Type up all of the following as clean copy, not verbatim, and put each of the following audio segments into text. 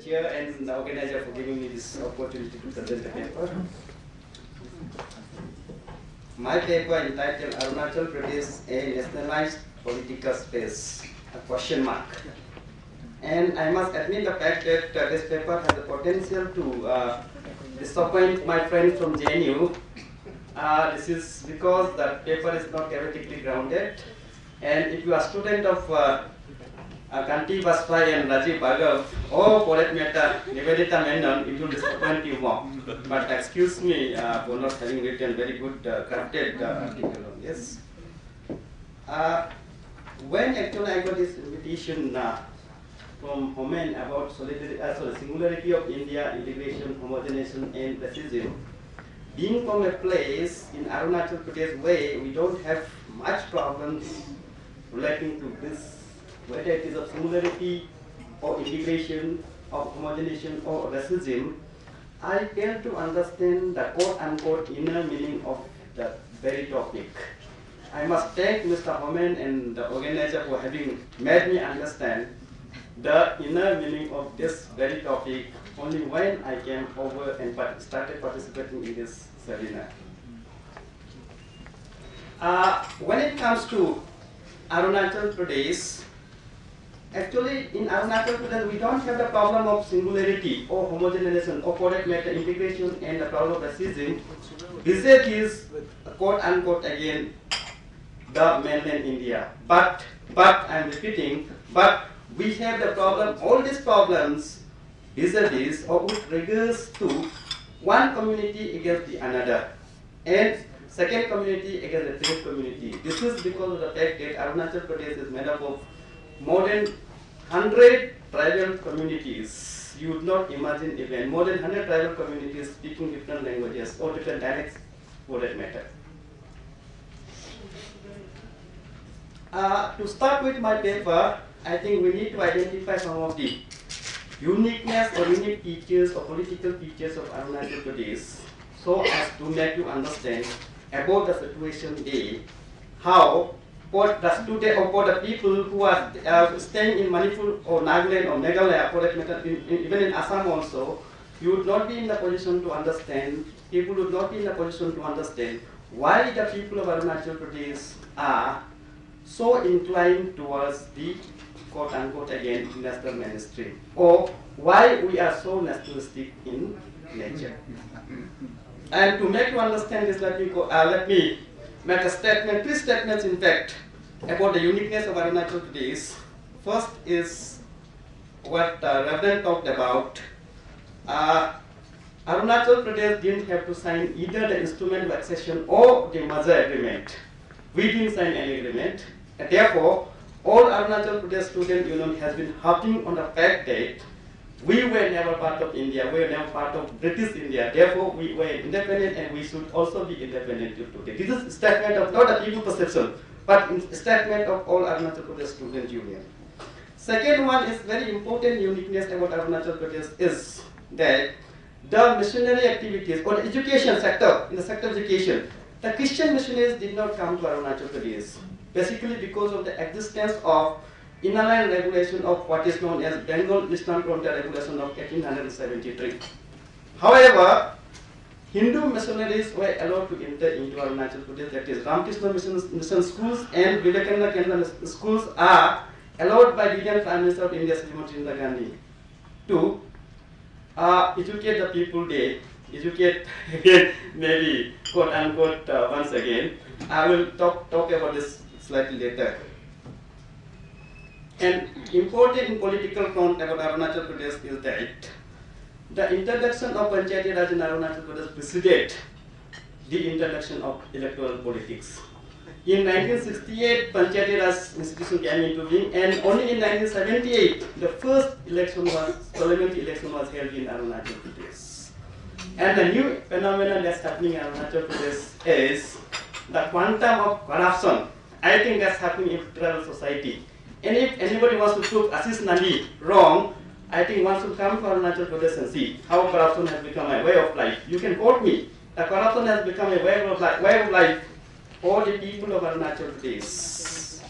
chair and the organizer for giving me this opportunity to present the paper. My paper entitled Arunachal Pradesh, a Nationalized Political Space, a question mark. And I must admit the fact that this paper has the potential to disappoint my friends from JNU. This is because the paper is not theoretically grounded. And if you are a student of Kanti Baspai and Rajiv Bhargav, or for that matter, Nivedita Menon, it will disappoint you more. But excuse me for not having written very good crafted article on this. When actually I got this invitation from Homen about singularity of India, integration, homogenization, and racism, being from a place in Arunachal Pradesh where we don't have much problems relating to this, whether it is of singularity or integration, of homogenization or racism, I fail to understand the quote-unquote inner meaning of the very topic. I must thank Mr. Homen and the organizer for having made me understand the inner meaning of this very topic only when I came over and started participating in this seminar. When it comes to Arunachal Pradesh, actually in Arunachal Pradesh we don't have the problem of singularity or homogenization or for that matter integration and the problem of racism. This is quote unquote again the mainland India. But I'm repeating, but we have the problem, all these problems vis-a-vis or with regards to one community against the another and second community against the third community. This is because of the fact that Arunachal Pradesh is made up of more than 100 tribal communities. You would not imagine even more than 100 tribal communities speaking different languages or different dialects for that matter. To start with my paper, I think we need to identify some of the uniqueness or unique features or political features of Arunachal Pradesh so as to make you understand about the situation there, how for the student or for the people who are staying in Manipur or Nagaland or Meghalaya, for that matter, even in Assam also, you would not be in the position to understand, people would not be in the position to understand why the people of Arunachal Pradesh are so inclined towards the quote unquote again national mainstream, or why we are so nationalistic in nature. And to make you understand this, let me make a statement, three statements in fact, about the uniqueness of Arunachal Pradesh. First is what Reverend talked about. Arunachal Pradesh didn't have to sign either the instrument of accession or the merger agreement. We didn't sign any agreement. And therefore, all Arunachal Pradesh Student Union has been harping on the fact that we were never part of India, we were never part of British India. Therefore, we were independent and we should also be independent today. This is a statement of not a people perception, but a statement of all Arunachal Pradesh Student Union. Second one is very important uniqueness about Arunachal Pradesh is that the missionary activities or the education sector, in the sector of education, the Christian missionaries did not come to Arunachal Pradesh. Basically because of the existence of inner regulation of what is known as Bengal Eastern Frontier Regulation of 1873. However, Hindu missionaries were allowed to enter into Arunachal Pradesh, that is Ramakrishna mission schools and Vivekananda Kendra schools are allowed by the Indian Prime Minister of India, Srimati Indira Gandhi, to educate the people there, educate again, maybe quote unquote once again. I will talk about this slightly later. And important in political front about Arunachal Pradesh is that the introduction of Panchayati Raj in Arunachal Pradesh preceded the introduction of electoral politics. In 1968, Panchayati Raj institution came into being, and only in 1978, the first parliamentary election was held in Arunachal Pradesh. And the new phenomenon that's happening in Arunachal Pradesh is the quantum of corruption. I think that's happening in tribal society. And if anybody wants to prove Ashish Nani wrong, I think one should come to Arunachal Pradesh and see how corruption has become a way of life. You can quote me. The corruption has become a way of life for the people of Arunachal Pradesh.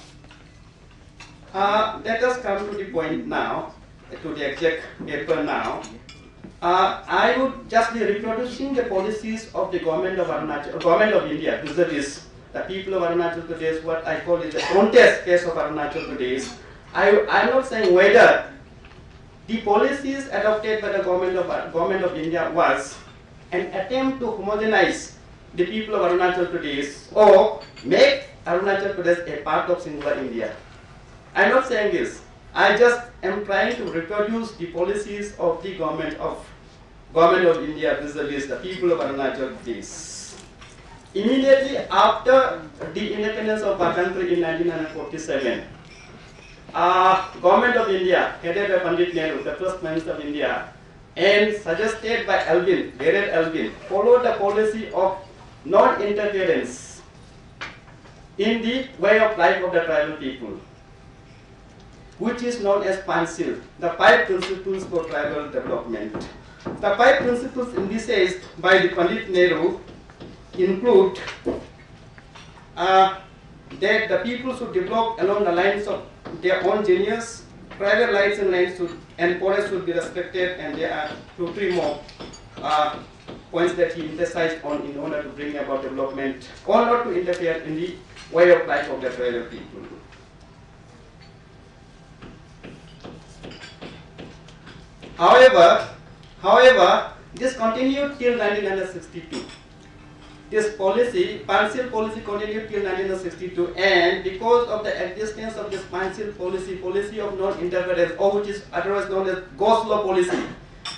Let us come to the point now. to the exact paper now. I would just be reproducing the policies of the government of government of India, vis-a-vis the people of Arunachal Pradesh, what I call is the contest case of Arunachal Pradesh. I'm not saying whether the policies adopted by the government of India was an attempt to homogenize the people of Arunachal Pradesh or make Arunachal Pradesh a part of singular India. I'm not saying this. I just am trying to reproduce the policies of the government of India vis-a-vis the people of Arunachal Pradesh. Immediately after the independence of our country in 1947, government of India, headed by Pandit Nehru, the first Minister of India, and suggested by Baron Alvin, followed the policy of non-interference in the way of life of the tribal people, which is known as PANCIL, the 5 Principles for Tribal Development. The 5 principles envisaged by the Pandit Nehru include that the people should develop along the lines of their own genius, private rights and forests should be respected, and there are 2-3 more points that he emphasized on in order to bring about development or not to interfere in the way of life of the tribal people. However, this continued till 1962. This policy, PANCIL policy, continued till 1962, and because of the existence of this PANCIL policy of non-interference, or which is otherwise known as go-slow policy,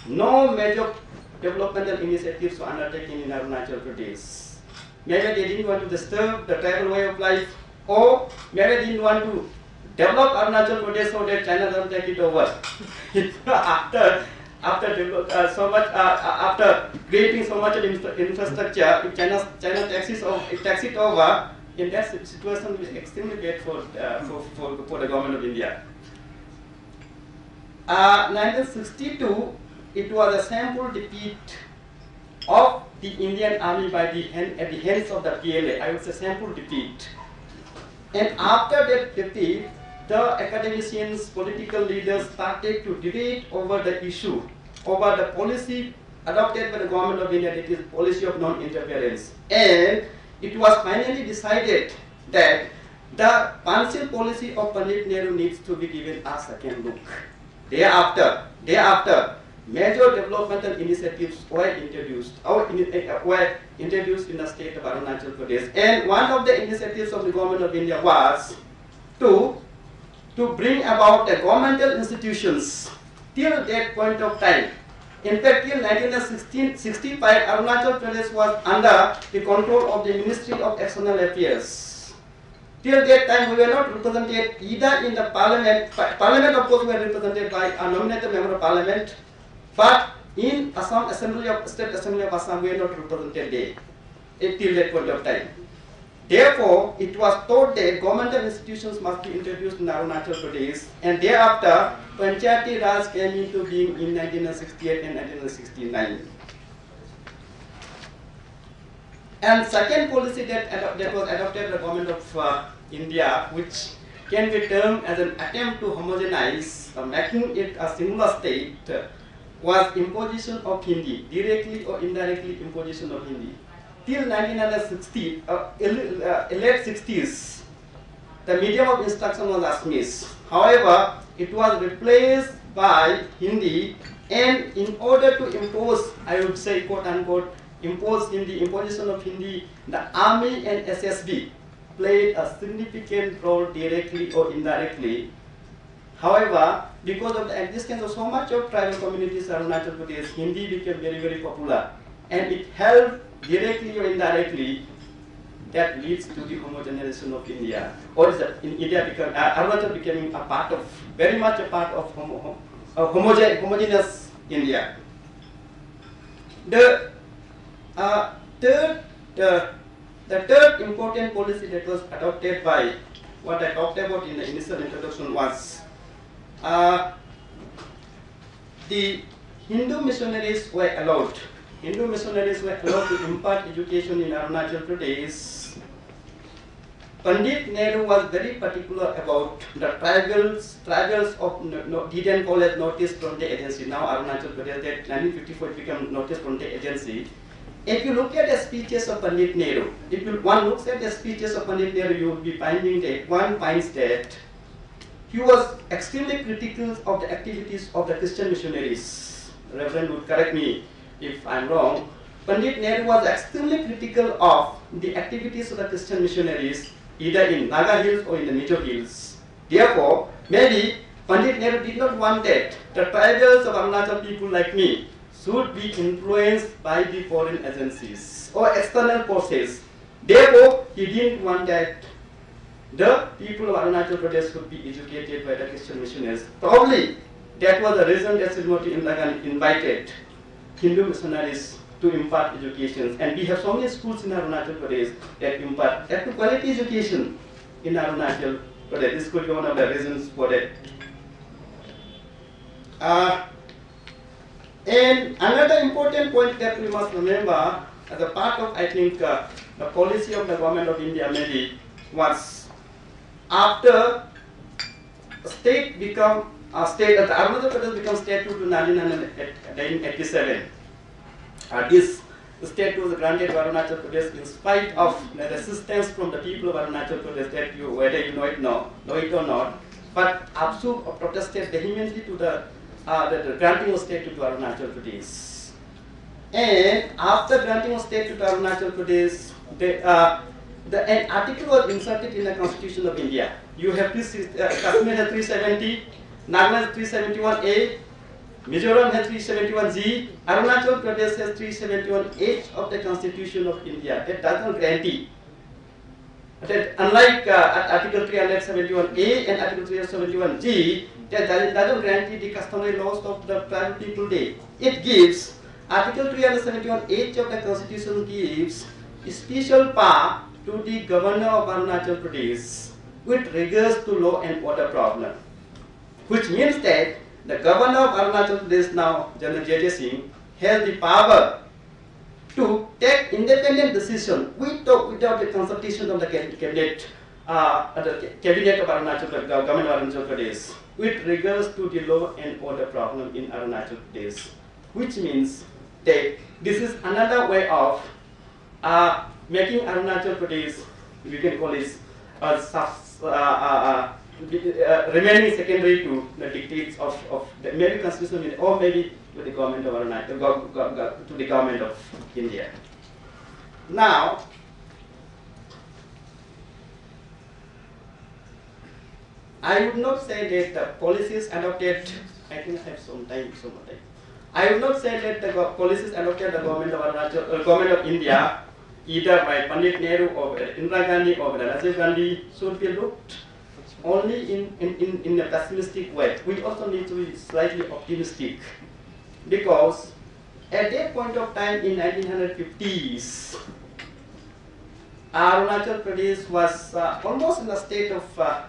no major developmental initiatives were undertaken in Arunachal Pradesh. Maybe they didn't want to disturb the tribal way of life, or maybe they didn't want to develop Arunachal Pradesh so that China doesn't take it over. After creating so much infrastructure, China takes it over. In that situation, it is extremely bad for the government of India. 1962, it was a sample defeat of the Indian army at the hands of the PLA. I would say sample defeat. And after that defeat, the academicians, political leaders started to debate over the issue, over the policy adopted by the government of India, that is policy of non-interference. And it was finally decided that the PANCIL policy of Pandit Nehru needs to be given a second look. Thereafter, major developmental initiatives were introduced in the state of Arunachal Pradesh. And one of the initiatives of the government of India was to bring about the governmental institutions till that point of time. In fact, till 1965, Arunachal Pradesh was under the control of the Ministry of External Affairs. Till that time, we were not represented either in the parliament. Parliament, of course, we were represented by a nominated member of parliament, but in Assam State Assembly of Assam, we were not represented there till that point of time. Therefore, it was thought that governmental institutions must be introduced in Arunachal Pradesh, and thereafter, Panchayati Raj came into being in 1968 and 1969. And second policy that was adopted by the government of India, which can be termed as an attempt to homogenize, making it a singular state, was imposition of Hindi, directly or indirectly imposition of Hindi. Till 1960, late 60s, the medium of instruction was Assamese. However, it was replaced by Hindi, and in order to impose, I would say, quote unquote, impose Hindi, imposition of Hindi, the army and SSB played a significant role directly or indirectly. However, because of the existence of so much of tribal communities in Arunachal Pradesh, Hindi became very, very popular, and it helped directly or indirectly, that leads to the homogenization of India. Or is that in India become Arunachal becoming very much a part of homogeneous India. The third important policy that was adopted by what I talked about in the initial introduction was the Hindu missionaries were allowed. Hindu missionaries were allowed to impart education in Arunachal Pradesh Pandit Nehru was very particular about the tribals of didn't collect notice from the agency. Now Arunachal Pradesh, that 1954 it became notice from the agency. If you look at the speeches of Pandit Nehru, one looks at the speeches of Pandit Nehru, you will be finding that one finds that he was extremely critical of the activities of the Christian missionaries. Reverend would correct me if I'm wrong. Pandit Nehru was extremely critical of the activities of the Christian missionaries, either in Naga Hills or in the Mizo Hills. Therefore, maybe Pandit Nehru did not want that the tribals of Arunachal people like me should be influenced by the foreign agencies or external forces. Therefore, he didn't want that the people of Arunachal Pradesh should be educated by the Christian missionaries. Probably that was the reason that Srimati Indira Gandhi invited Hindu missionaries to impart education. And we have so many schools in Arunachal Pradesh that impart quality education in Arunachal Pradesh. This could be one of the reasons for that. And another important point that we must remember as a part of, I think, the policy of the government of India maybe was after state become a state, the Arunachal Pradesh became state to 1987. This state was granted to Arunachal Pradesh in spite of the resistance from the people of Arunachal Pradesh that whether you know it or not, but APSU protested vehemently to the granting of state to Arunachal Pradesh. And after granting of state to Arunachal Pradesh, an article was inserted in the Constitution of India. You have Kashmir has 370, Nagaland has 371A, Mizoram has 371G, Arunachal Pradesh has 371H of the Constitution of India. That does not guarantee that unlike Article 371A and Article 371G, that doesn't guarantee the customary laws of the tribal people there. It gives, Article 371H of the Constitution gives special power to the governor of Arunachal Pradesh with regards to law and order problem, which means that the governor of Arunachal Pradesh now, General J.J. Singh, has the power to take independent decision without the consultation of the cabinet of Arunachal Pradesh, government of Arunachal Pradesh, with regards to the law and order problem in Arunachal Pradesh, which means that this is another way of making Arunachal Pradesh, we can call it remaining secondary to the dictates of the maybe constitution or maybe to the government of Arunachal, to the government of India. Now, I would not say that the policies adopted, I think I have some time. I would not say that the policies adopted the government of Arunachal, government of India, either by Pandit Nehru or Indira Gandhi or Rajiv Gandhi, should be looked only in a pessimistic way. We also need to be slightly optimistic, because at that point of time in 1950s, Arunachal Pradesh was almost in a state of, I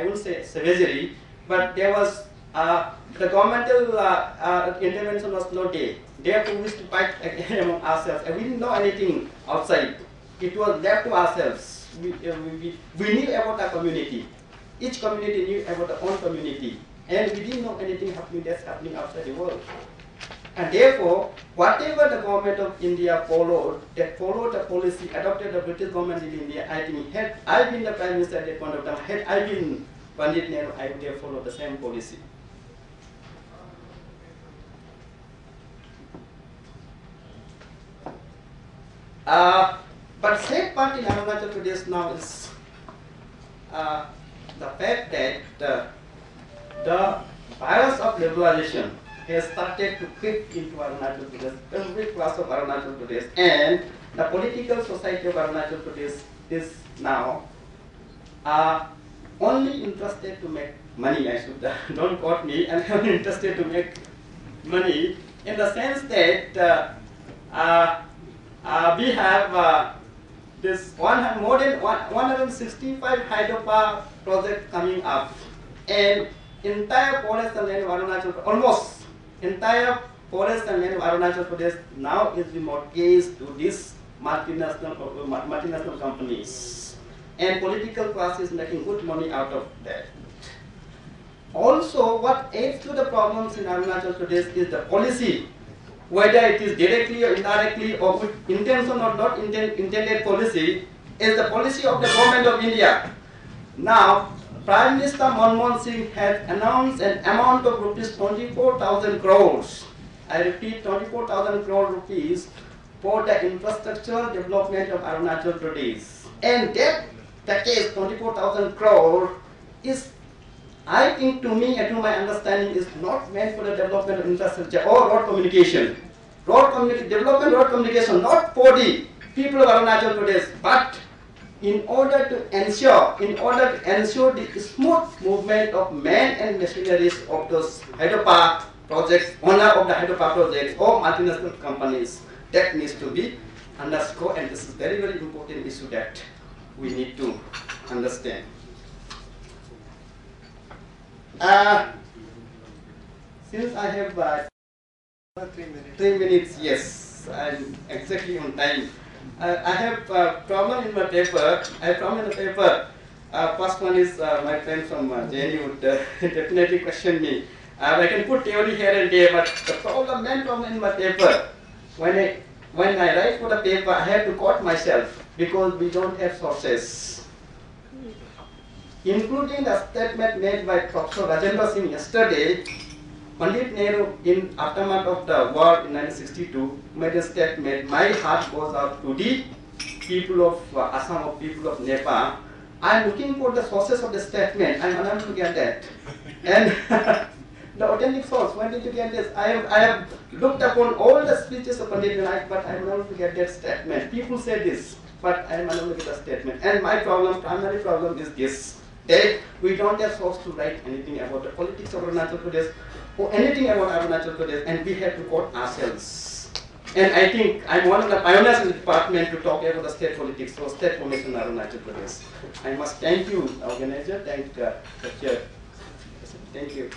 won't say savagery, but there was, the governmental intervention was not there. Therefore, we used to fight among ourselves, and we didn't know anything outside. It was left to ourselves. We knew about our community. Each community knew about their own community, and we didn't know anything that's happening outside the world. And therefore, whatever the government of India followed the policy adopted the British government in India. I think had I been the Prime Minister at that point of time, had I been Pandit Nehru, I would have followed the same policy. But sad part in Arunachal Pradesh now is the fact that the virus of liberalization has started to creep into Arunachal Pradesh, every class of Arunachal Pradesh, and the political society of Arunachal Pradesh is now only interested to make money. I should don't quote me, and only interested to make money in the sense that we have this more than 165 hydropower projects coming up, and entire forest and land of Arunachal, almost entire forest and land of Arunachal Pradesh now is mortgaged to these multinational companies. and political class is making good money out of that. Also, what adds to the problems in Arunachal Pradesh is the policy, whether it is directly or indirectly or with intention or not intended policy, is the policy of the government of India. Now, Prime Minister Manmohan Singh has announced an amount of rupees 24,000 crores. I repeat, 24,000 crore rupees for the infrastructural development of Arunachal Pradesh. And that package, 24,000 crore, is, I think, to me and to my understanding, is not meant for the development of infrastructure or road communication. Development road communication, not for the people of Arunachal Pradesh, but in order to ensure the smooth movement of men and machineries of those hydropower projects, owner of the hydropower projects or multinational companies. That needs to be underscored, and this is very, very important issue that we need to understand. Since I have 3 minutes, yes, I'm exactly on time. I have a problem in my paper. I have problem in the paper. First one is my friend from JNU would definitely question me. I can put theory here and there, but the main problem in my paper, when I write for the paper, I have to quote myself because we don't have sources. Including the statement made by Professor Rajendra Singh yesterday, Pandit Nehru, in aftermath of the war in 1962, made a statement, "My heart goes out to the people of Assam, or people of Nepal." I am looking for the sources of the statement. I am unable to get that. And the authentic source, when did you get this? I have looked upon all the speeches of Pandit Nehru, but I am unable to get that statement. People say this, but I am unable to get a statement. And my primary problem is this, that we don't have source to write anything about the politics of Arunachal Pradesh or anything about Arunachal Pradesh, and we have to quote ourselves. And I think I'm one of the pioneers in the department to talk about the state politics or state formation in Arunachal Pradesh. I must thank you, organizer, thank the chair. Thank you.